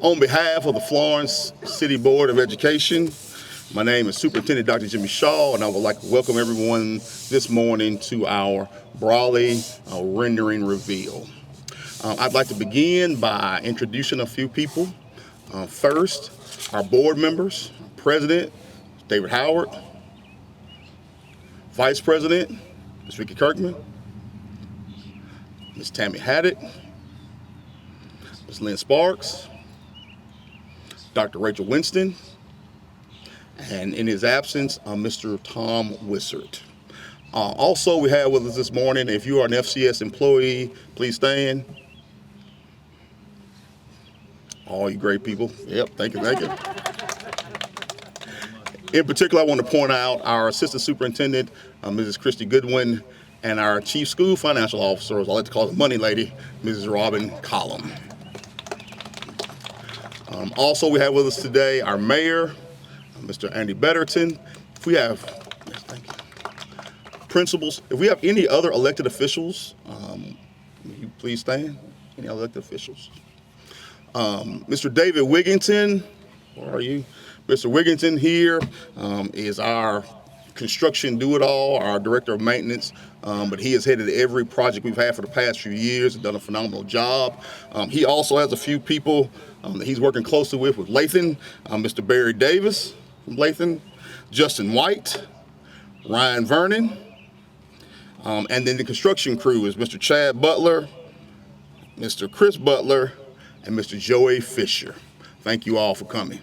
On behalf of the Florence City Board of Education, my name is Superintendent Dr. Jimmy Shaw, and I would like to welcome everyone this morning to our Brawley rendering reveal. I'd like to begin by introducing a few people. First, our board members, President David Howard, Vice President Ms. Vicki Kirkman, Ms. Tammy Haddock, Ms. Lynn Sparks, Dr. Rachel Winston, and in his absence, Mr. Tom Wissert. Also, we have with us this morning, if you are an FCS employee, please stand. All you great people. Yep, thank you. In particular, I want to point out our Assistant Superintendent, Mrs. Christy Goodwin, and our Chief School Financial Officer, as I like to call the Money Lady, Mrs. Robin Collum. Also, we have with us today our Mayor, Mr. Andy Betterton. If we have, yes, thank you, principals, if we have any other elected officials, will you please stand? Any elected officials? Mr. David Wigginton, where are you? Mr. Wigginton here is our construction do-it-all, our director of maintenance, but he has headed every project we've had for the past few years and done a phenomenal job. He also has a few people that he's working closely with Lathan, Mr. Barry Davis from Lathan, Justin White, Ryan Vernon, and then the construction crew is Mr. Chad Butler, Mr. Chris Butler, and Mr. Joey Fisher. Thank you all for coming.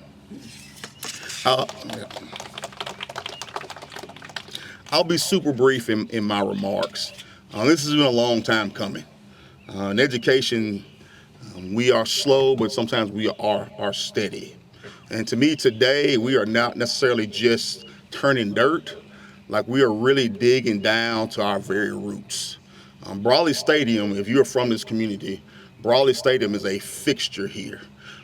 I'll be super brief in my remarks. This has been a long time coming. In education, we are slow, but sometimes we are steady. And to me today, we are not necessarily just turning dirt, like we are really digging down to our very roots. Brawley Stadium, if you're from this community, Brawley Stadium is a fixture here.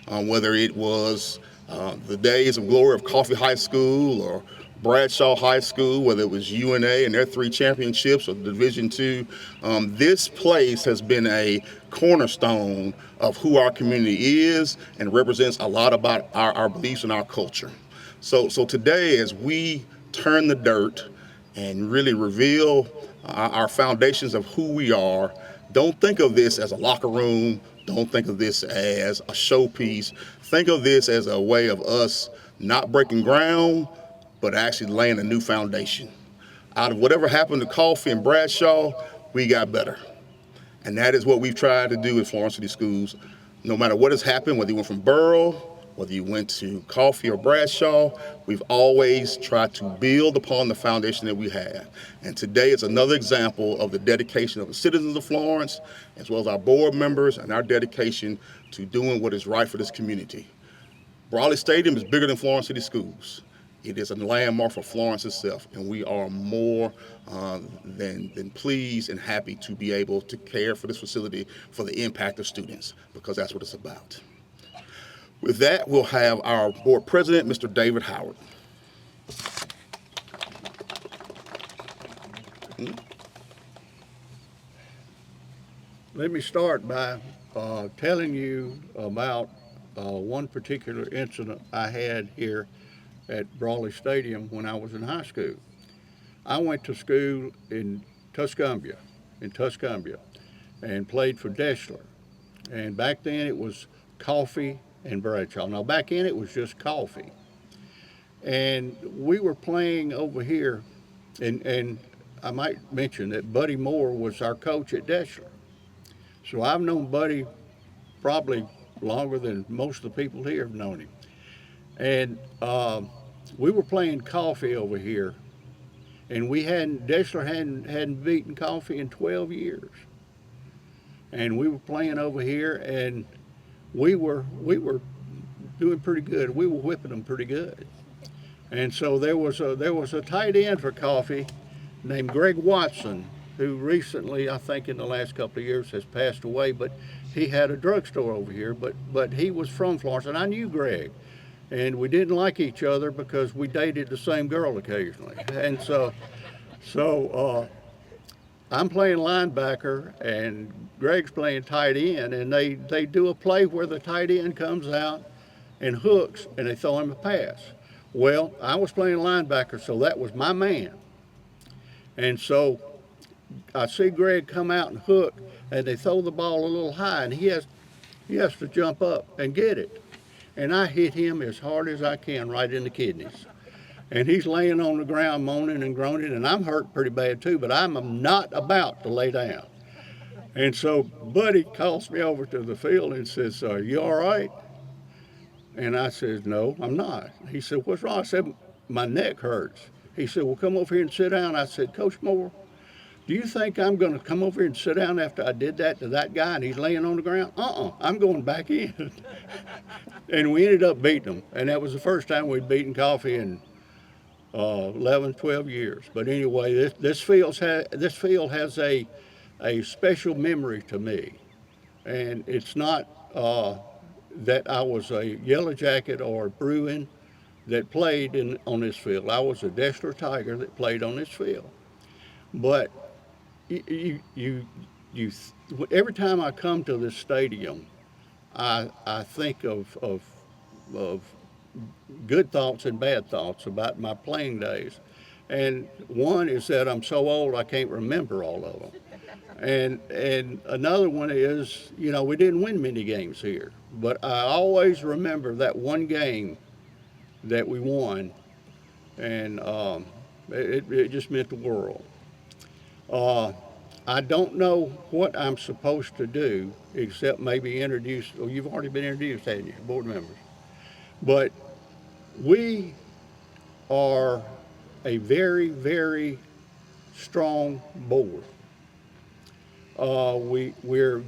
Whether it was the days of glory of Coffee High School or Bradshaw High School, whether it was UNA and their 3 championships or Division II, this place has been a cornerstone of who our community is and represents a lot about our beliefs and our culture. So today, as we turn the dirt and really reveal our foundations of who we are, don't think of this as a locker room. Don't think of this as a showpiece. Think of this as a way of us not breaking ground, but actually laying a new foundation. Out of whatever happened to Coffee and Bradshaw, we got better. And that is what we've tried to do at Florence City Schools. No matter what has happened, whether you went from Burrell, whether you went to Coffee or Bradshaw, we've always tried to build upon the foundation that we have. And today is another example of the dedication of the citizens of Florence, as well as our board members and our dedication to doing what is right for this community. Brawley Stadium is bigger than Florence City Schools. It is a landmark for Florence itself, and we are more than pleased and happy to be able to care for this facility for the impact of students, because that's what it's about. With that, we'll have our board president, Mr. David Howard. Let me start by telling you about one particular incident I had here at Brawley Stadium when I was in high school. I went to school in Tuscumbia, and played for Deshler. And back then it was Coffee and Bradshaw. Now back then it was just Coffee. And we were playing over here, and I might mention that Buddy Moore was our coach at Deshler. So I've known Buddy probably longer than most of the people here have known him. And we were playing Coffee over here, and Deshler hadn't beaten Coffee in 12 years. And we were playing over here, and we were doing pretty good. We were whipping them pretty good. And so there was a tight end for Coffee named Greg Watson, who recently, I think in the last couple of years, has passed away, but he had a drugstore over here, but he was from Florence, and I knew Greg. And we didn't like each other because we dated the same girl occasionally. And so I'm playing linebacker and Greg's playing tight end, and they do a play where the tight end comes out and hooks and they throw him a pass. Well, I was playing linebacker, so that was my man. And so I see Greg come out and hook, and they throw the ball a little high, and he has to jump up and get it. And I hit him as hard as I can right in the kidneys. And he's laying on the ground moaning and groaning, and I'm hurt pretty bad too, but I'm not about to lay down. And so Buddy calls me over to the field and says, "Are you all right?" And I said, "No, I'm not." He said, "What's wrong?" I said, "My neck hurts." He said, "Well, come over here and sit down." I said, "Coach Moore, do you think I'm going to come over here and sit down after I did that to that guy and he's laying on the ground? I'm going back in." And we ended up beating him. And that was the first time we'd beaten Coffee in 11, 12 years. But anyway, this field has a special memory to me. And it's not that I was a Yellow Jacket or a Bruin that played on this field. I was a Dessler Tiger that played on this field. But you, every time I come to this stadium, I think of good thoughts and bad thoughts about my playing days. And one is that I'm so old I can't remember all of them. And another one is, we didn't win many games here, but I always remember that one game that we won, and it just meant the world. Uh, I don't know what I'm supposed to do except maybe introduce. Oh, you've already been introduced, haven't you, board members? But we are a very, very strong board. We're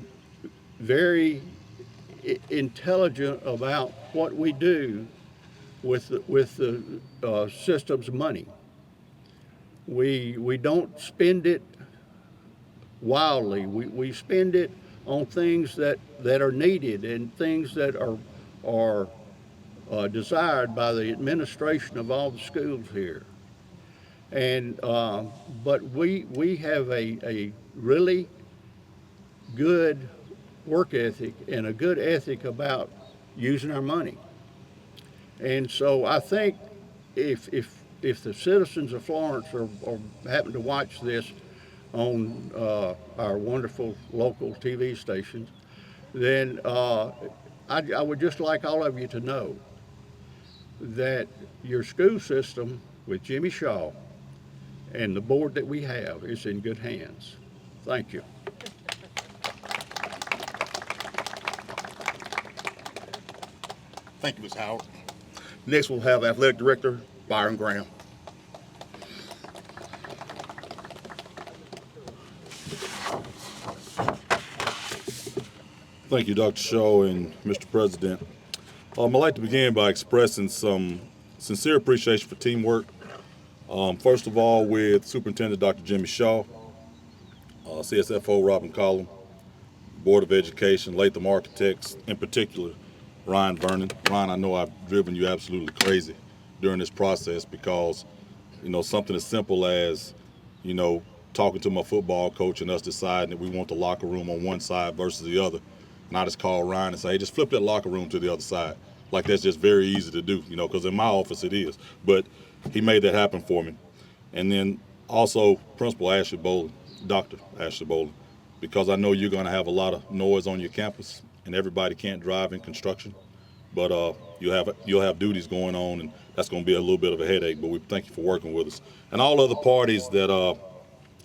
very intelligent about what we do with the system's money. We don't spend it wildly. We spend it on things that are needed and things that are desired by the administration of all the schools here. And but we have a really good work ethic and a good ethic about using our money. And so I think if the citizens of Florence or happen to watch this on our wonderful local TV stations, then I would just like all of you to know that your school system with Jimmy Shaw and the board that we have is in good hands. Thank you. Thank you, Ms. Howard. Next, we'll have Athletic Director Byron Graham. Thank you, Dr. Shaw and Mr. President. I'd like to begin by expressing some sincere appreciation for teamwork. First of all, with Superintendent Dr. Jimmy Shaw, CSFO Robin Collum, Board of Education, Latham Architects, in particular, Ryan Vernon. Ryan, I know I've driven you absolutely crazy during this process because, something as simple as, talking to my football coach and us deciding that we want the locker room on one side versus the other. And I just call Ryan and say, hey, just flip that locker room to the other side. Like, that's just very easy to do, because in my office it is. But he made that happen for me. And then also Principal Ashley Boland, Dr. Ashley Boland, because I know you're going to have a lot of noise on your campus and everybody can't drive in construction. But you'll have duties going on, and that's going to be a little bit of a headache. But we thank you for working with us. And all other parties that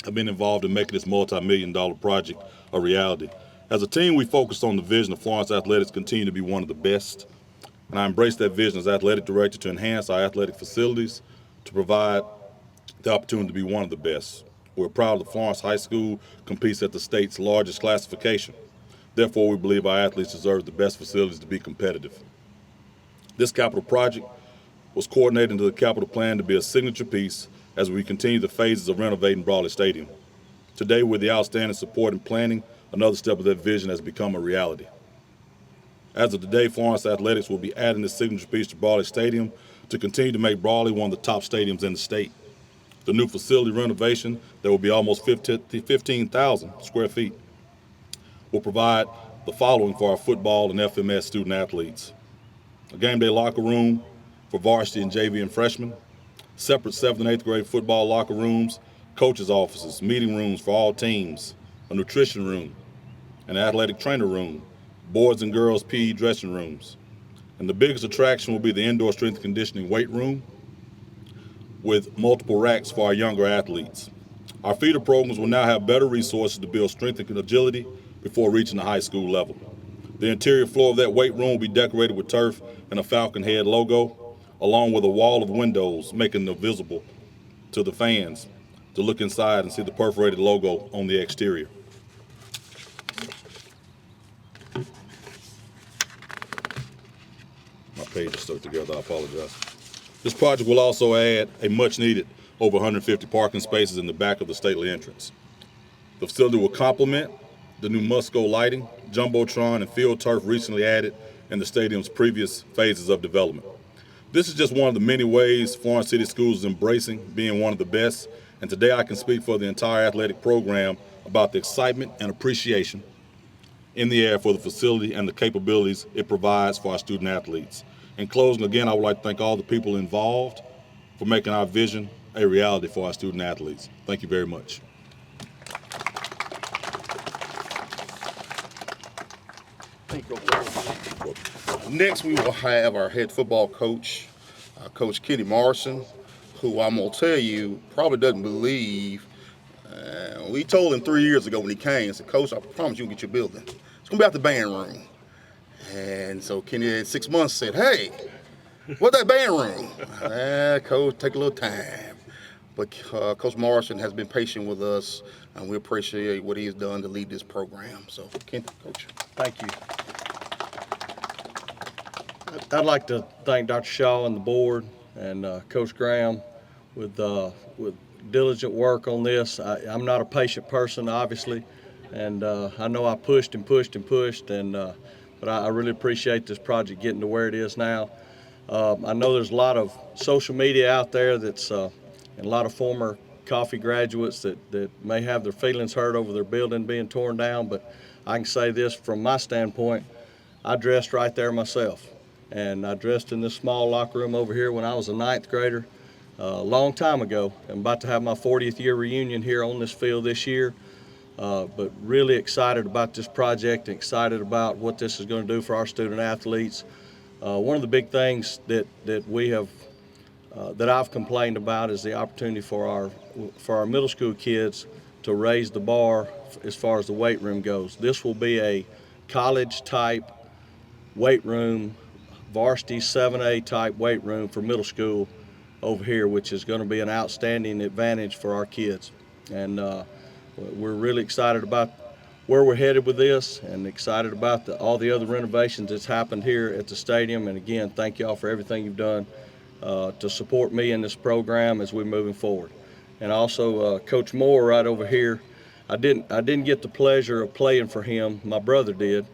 have been involved in making this multi-million-dollar project a reality. As a team, we focused on the vision of Florence Athletics continue to be one of the best. And I embrace that vision as athletic director to enhance our athletic facilities, to provide the opportunity to be one of the best. We're proud that Florence High School competes at the state's largest classification. Therefore, we believe our athletes deserve the best facilities to be competitive. This capital project was coordinated into the capital plan to be a signature piece as we continue the phases of renovating Brawley Stadium. Today, with the outstanding support and planning, another step of that vision has become a reality. As of today, Florence Athletics will be adding this signature piece to Brawley Stadium to continue to make Brawley one of the top stadiums in the state. The new facility renovation, that will be almost 15,000 square feet, will provide the following for our football and FMS student athletes: a game day locker room for varsity and JV and freshmen, separate 7th and 8th grade football locker rooms, coaches' offices, meeting rooms for all teams, a nutrition room, an athletic trainer room, boys and girls PE dressing rooms. And the biggest attraction will be the indoor strength and conditioning weight room with multiple racks for our younger athletes. Our feeder programs will now have better resources to build strength and agility before reaching the high school level. The interior floor of that weight room will be decorated with turf and a Falcon Head logo, along with a wall of windows making them visible to the fans to look inside and see the perforated logo on the exterior. My page is stuck together, I apologize. This project will also add a much-needed over 150 parking spaces in the back of the stately entrance. The facility will complement the new Musco lighting, jumbotron, and field turf recently added in the stadium's previous phases of development. This is just one of the many ways Florence City Schools is embracing being one of the best, and today I can speak for the entire athletic program about the excitement and appreciation in the air for the facility and the capabilities it provides for our student athletes. In closing, again, I would like to thank all the people involved for making our vision a reality for our student athletes. Thank you very much. Next, we will have our head football coach, Coach Kenny Morrison, who I'm going to tell you probably doesn't believe. We told him 3 years ago when he came, I said, Coach, I promise you will get your building. It's going to be out the band room. And so Kenny had 6 months said, hey, what's that band room? Coach, take a little time. But Coach Morrison has been patient with us, and we appreciate what he has done to lead this program. So, Kenny, Coach. Thank you. I'd like to thank Dr. Shaw and the board and Coach Graham with diligent work on this. I'm not a patient person, obviously, and I know I pushed and pushed and pushed, but I really appreciate this project getting to where it is now. I know there's a lot of social media out there and a lot of former coffee graduates that may have their feelings hurt over their building being torn down, but I can say this from my standpoint, I dressed right there myself. And I dressed in this small locker room over here when I was a 9th grader a long time ago. I'm about to have my 40th year reunion here on this field this year, but really excited about this project and excited about what this is going to do for our student athletes. One of the big things that we have that I've complained about is the opportunity for our middle school kids to raise the bar as far as the weight room goes. This will be a college type weight room, varsity 7A type weight room for middle school over here, which is going to be an outstanding advantage for our kids. And we're really excited about where we're headed with this and excited about all the other renovations that's happened here at the stadium. And again, thank y'all for everything you've done to support me in this program as we're moving forward. And also Coach Moore right over here, I didn't get the pleasure of playing for him, my brother did,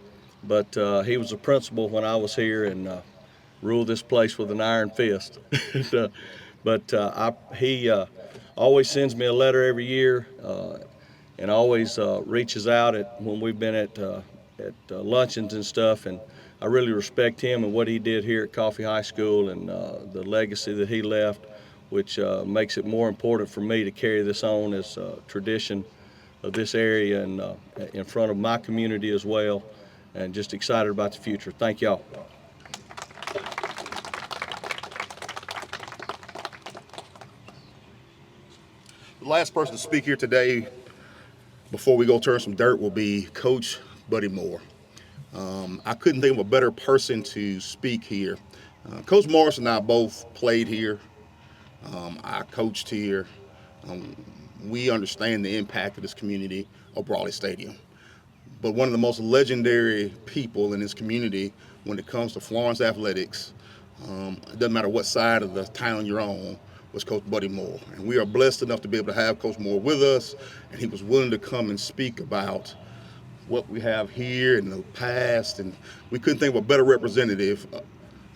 but he was a principal when I was here and ruled this place with an iron fist. He always sends me a letter every year and always reaches out when we've been at luncheons and stuff. And I really respect him and what he did here at Coffee High School and the legacy that he left, which makes it more important for me to carry this on as a tradition of this area and in front of my community as well. And just excited about the future. Thank y'all. The last person to speak here today, before we go turn some dirt, will be Coach Buddy Moore. I couldn't think of a better person to speak here. Coach Morris and I both played here. I coached here. We understand the impact of this community of Brawley Stadium. But one of the most legendary people in this community when it comes to Florence athletics, it doesn't matter what side of the town you're on, was Coach Buddy Moore. And we are blessed enough to be able to have Coach Moore with us, and he was willing to come and speak about what we have here in the past, and we couldn't think of a better representative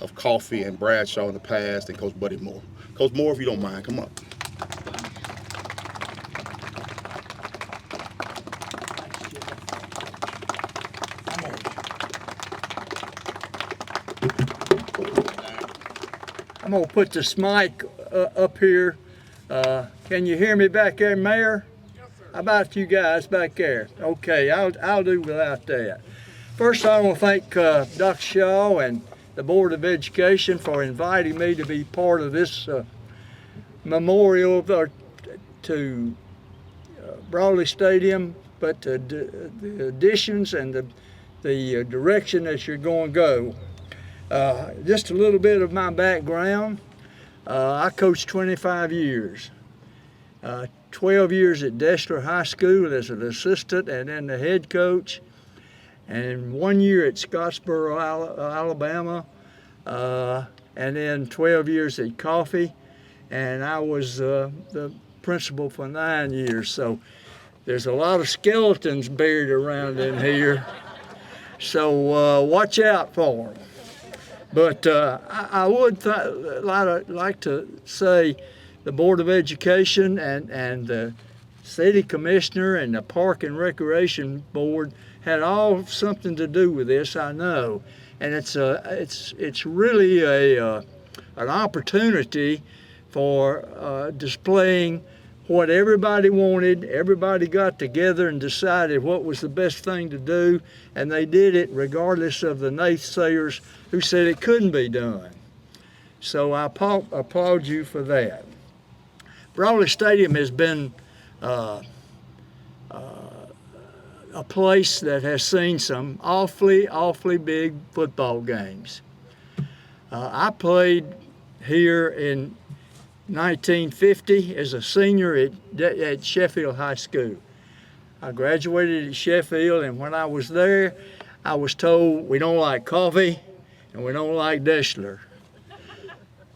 of Coffee and Bradshaw in the past than Coach Buddy Moore. Coach Moore, if you don't mind, come up. gonna put this mic up here. Can you hear me back there, Mayor? Yes, sir. How about you guys back there? Okay, I'll do without that. First, I want to thank Dr. Shaw and the Board of Education for inviting me to be part of this memorial to Brawley Stadium, but the additions and the direction that you're going to go. Just a little bit of my background. I coached 25 years. 12 years at Dessler High School as an assistant and then the head coach, and 1 year at Scottsboro, Alabama, and then 12 years at Coffee, and I was the principal for 9 years. So there's a lot of skeletons buried around in here, so watch out for them. But I would like to say the Board of Education and the City Commissioner and the Park and Recreation Board had all something to do with this, I know. And it's really an opportunity for displaying what everybody wanted. Everybody got together and decided what was the best thing to do, and they did it regardless of the naysayers who said it couldn't be done. So I applaud you for that. Brawley Stadium has been a place that has seen some awfully big football games. I played here in 1950 as a senior at Sheffield High School. I graduated at Sheffield, and when I was there, I was told we don't like coffee and we don't like Dessler.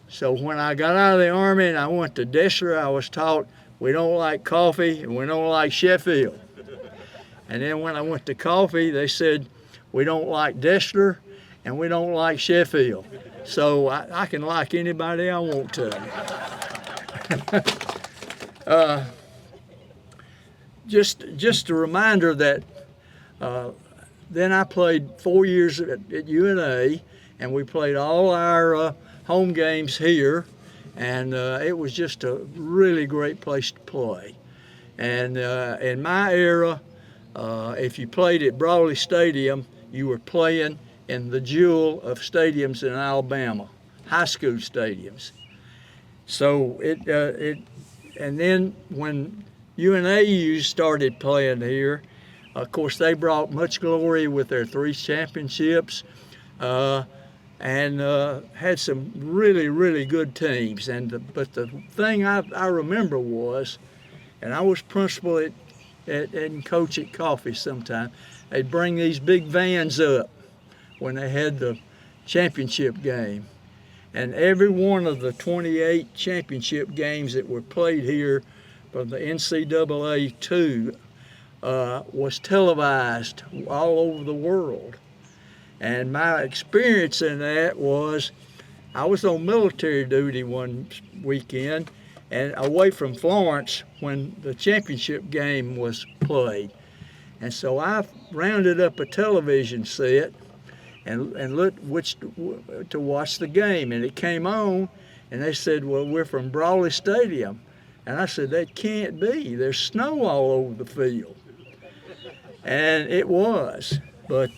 So when I got out of the Army and I went to Dessler, I was taught we don't like coffee and we don't like Sheffield. And then when I went to Coffee, they said we don't like Dessler and we don't like Sheffield. So I can like anybody I want to. Just a reminder that then I played 4 years at UNA, and we played all our home games here, and it was just a really great place to play. And in my era, if you played at Brawley Stadium, you were playing in the jewel of stadiums in Alabama, high school stadiums. So and then when UNAU started playing here, of course they brought much glory with their 3 championships, and had some really good teams. But the thing I remember was, and I was principal and coach at Coffee sometime, they'd bring these big vans up when they had the championship game. And every one of the 28 championship games that were played here from the NCAA 2 was televised all over the world. And my experience in that was, I was on military duty one weekend and away from Florence when the championship game was played. And so I rounded up a television set and looked which to watch the game, and it came on, and they said, well, we're from Brawley Stadium. And I said, that can't be. There's snow all over the field. And it was, but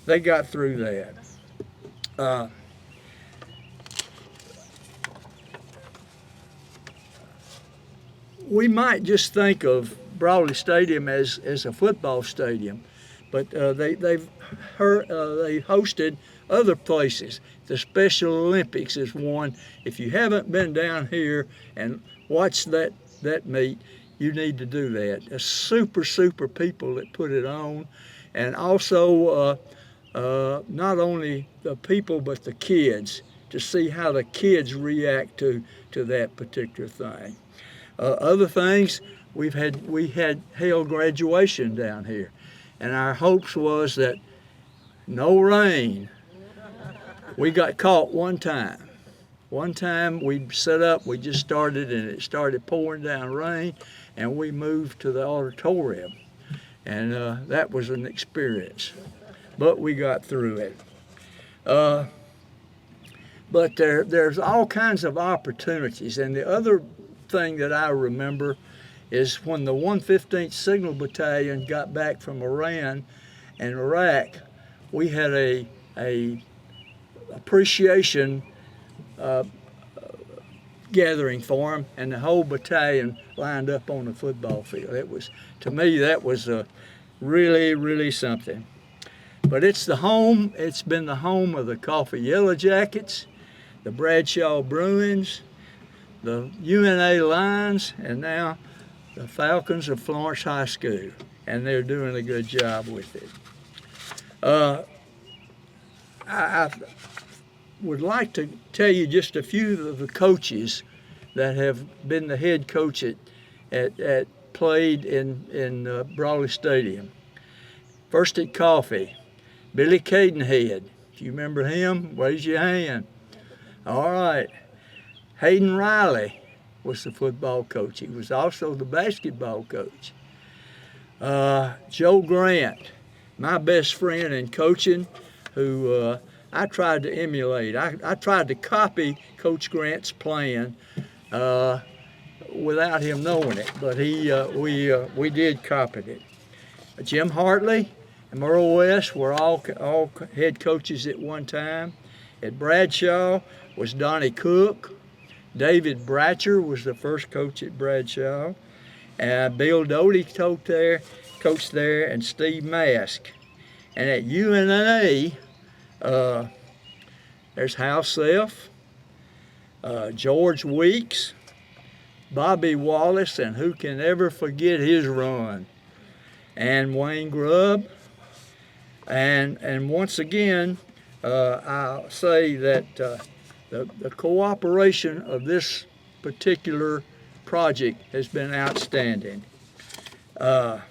they got through that. We might just think of Brawley Stadium as a football stadium, but they hosted other places. The Special Olympics is one. If you haven't been down here and watched that meet, you need to do that. It's super people that put it on, and also not only the people but the kids, to see how the kids react to that particular thing. Other things, we had held graduation down here, and our hopes was that no rain. We got caught one time. One time we set up, we just started, and it started pouring down rain, and we moved to the auditorium, and that was an experience, but we got through it. But there's all kinds of opportunities. And the other thing that I remember is when the 115th Signal Battalion got back from Iran and Iraq, we had a appreciation gathering for them, and the whole battalion lined up on the football field. It was, to me, that was really, really something. But it's been the home of the Coffee Yellow Jackets, the Bradshaw Bruins, the UNA Lions, and now the Falcons of Florence High School, and they're doing a good job with it. I would like to tell you just a few of the coaches that have been the head coach at played in Brawley Stadium. First at Coffee, Billy Cadenhead. If you remember him, raise your hand. All right. Hayden Riley was the football coach. He was also the basketball coach. Joe Grant, my best friend in coaching, who I tried to emulate. I tried to copy Coach Grant's plan without him knowing it, but we did copy it. Jim Hartley and Merle West were all head coaches at one time. At Bradshaw was Donnie Cook. David Bratcher was the first coach at Bradshaw. Bill Doty coached there, and Steve Mask. And at UNA, there's Hal Self, George Weeks, Bobby Wallace, and who can ever forget his run, and Wayne Grubb. And once again, I'll say that the cooperation of this particular project has been outstanding. I'll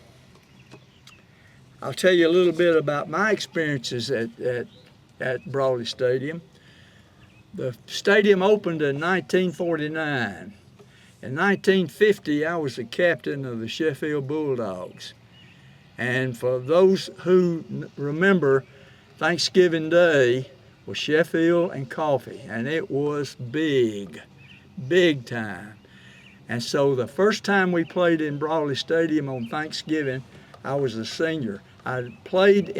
tell you a little bit about my experiences at Brawley Stadium. The stadium opened in 1949. In 1950, I was the captain of the Sheffield Bulldogs. And for those who remember, Thanksgiving Day was Sheffield and Coffee, and it was big, big time. And so the first time we played in Brawley Stadium on Thanksgiving, I was a senior. I played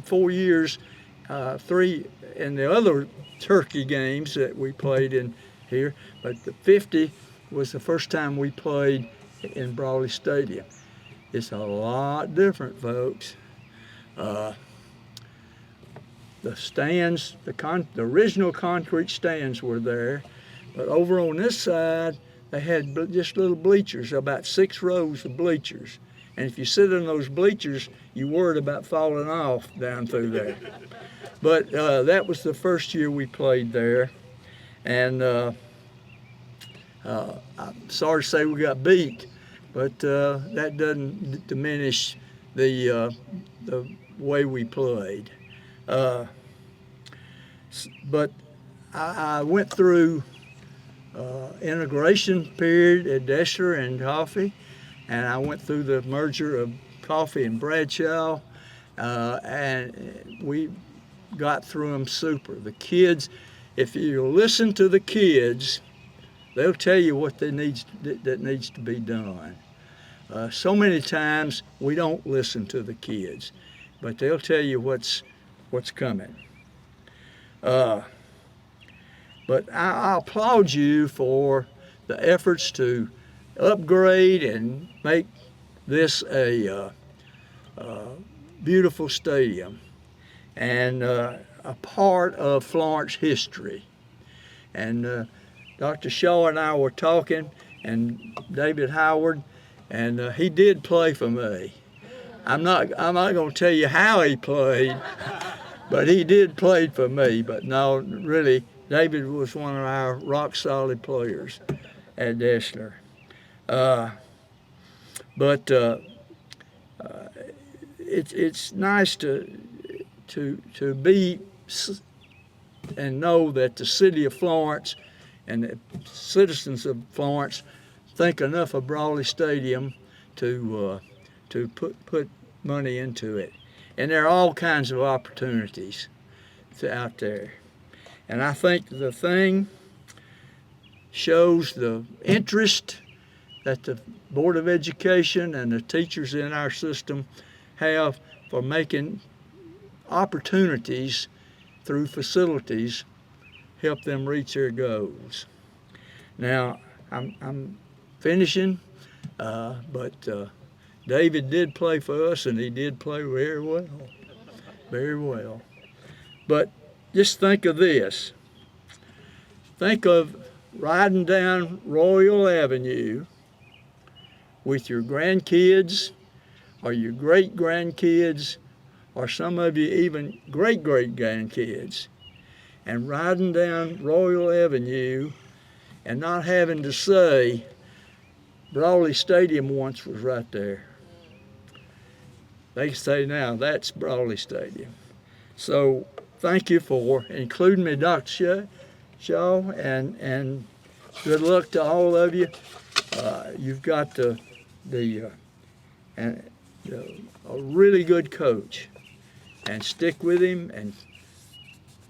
4 years, 3 in the other turkey games that we played in here, but the 50 was the first time we played in Brawley Stadium. It's a lot different, folks. The stands, the original concrete stands were there, but over on this side, they had just little bleachers, about 6 rows of bleachers. And if you sit in those bleachers, you worried about falling off down through there. But that was the first year we played there. And I'm sorry to say we got beat, but that doesn't diminish the way we played. But I went through integration period at Deshler and Coffee, and I went through the merger of Coffee and Bradshaw, and we got through them super. The kids, if you listen to the kids, they'll tell you what that needs to be done. So many times we don't listen to the kids, but they'll tell you what's coming. But I applaud you for the efforts to upgrade and make this a beautiful stadium and a part of Florence history. And Dr. Shaw and I were talking, and David Howard, and he did play for me. I'm not going to tell you how he played, but he did play for me. But no, really, David was one of our rock-solid players at Deshler. But it's nice to be and know that the city of Florence and the citizens of Florence think enough of Brawley Stadium to put money into it. And there are all kinds of opportunities out there. And I think the thing shows the interest that the Board of Education and the teachers in our system have for making opportunities through facilities help them reach their goals. Now, I'm finishing, but David did play for us, and he did play very well, very well. But just think of this. Think of riding down Royal Avenue with your grandkids or your great-grandkids or some of you even great-great-grandkids, and riding down Royal Avenue and not having to say, Brawley Stadium once was right there. They say now, that's Brawley Stadium. So thank you for including me, Dr. Shaw, and good luck to all of you. You've got a really good coach, and stick with him, and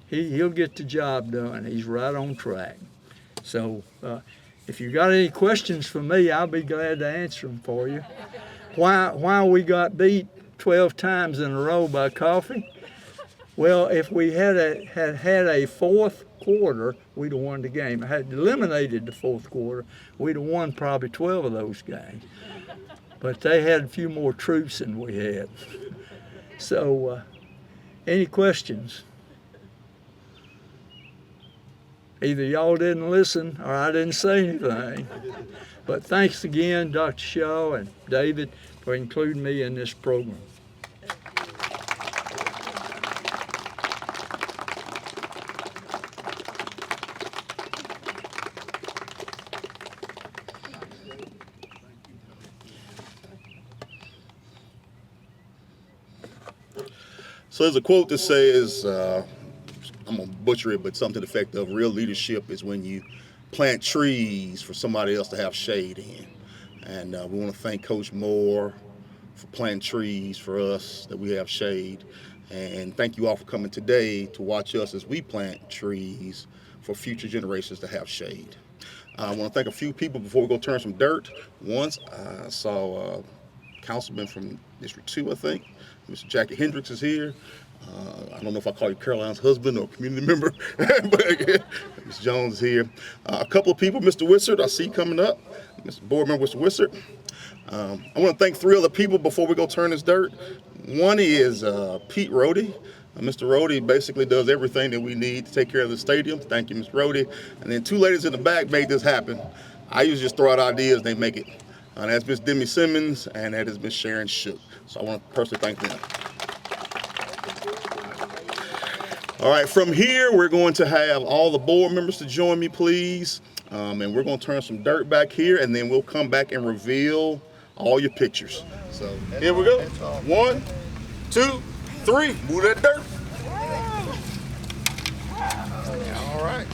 he'll get the job done. He's right on track. So if you got any questions for me, I'll be glad to answer them for you. Why we got beat 12 times in a row by Coffee? Well, if we had a fourth quarter, we'd have won the game. Had eliminated the fourth quarter, we'd have won probably 12 of those games. But they had a few more troops than we had. So, any questions? Either y'all didn't listen or I didn't say anything. But thanks again, Dr. Shaw and David, for including me in this program. So there's a quote that says, I'm going to butcher it, but something to the effect of real leadership is when you plant trees for somebody else to have shade in. And we want to thank Coach Moore for planting trees for us that we have shade. And thank you all for coming today to watch us as we plant trees for future generations to have shade. I want to thank a few people before we go turn some dirt. Once I saw a councilman from District 2, I think. Mr. Jackie Hendricks is here. I don't know if I call you Caroline's husband or community member, but yeah, Ms. Jones is here. A couple of people, Mr. Wissert, I see coming up. Mr. Board Member Mr. Wissert. I want to thank three other people before we go turn this dirt. One is Pete Rohde. Mr. Rohde basically does everything that we need to take care of the stadium. Thank you, Mr. Rohde. And then two ladies in the back made this happen. I usually just throw out ideas, they make it. That's Ms. Demi Simmons, and that is Ms. Sharon Shook. So I want to personally thank them. All right, from here, we're going to have all the board members to join me, please. And we're going to turn some dirt back here, and then we'll come back and reveal all your pictures. So here we go. 1, 2, 3. Move that dirt. All right.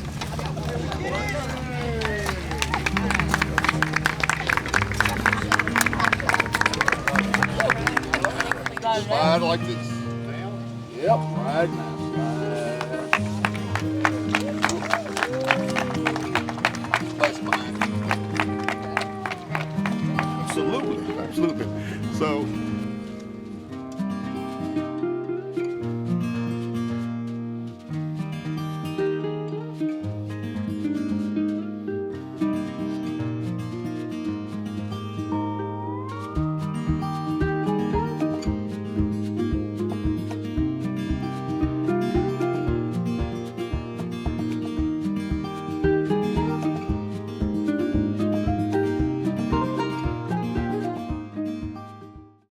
Slide like this. Yep, right.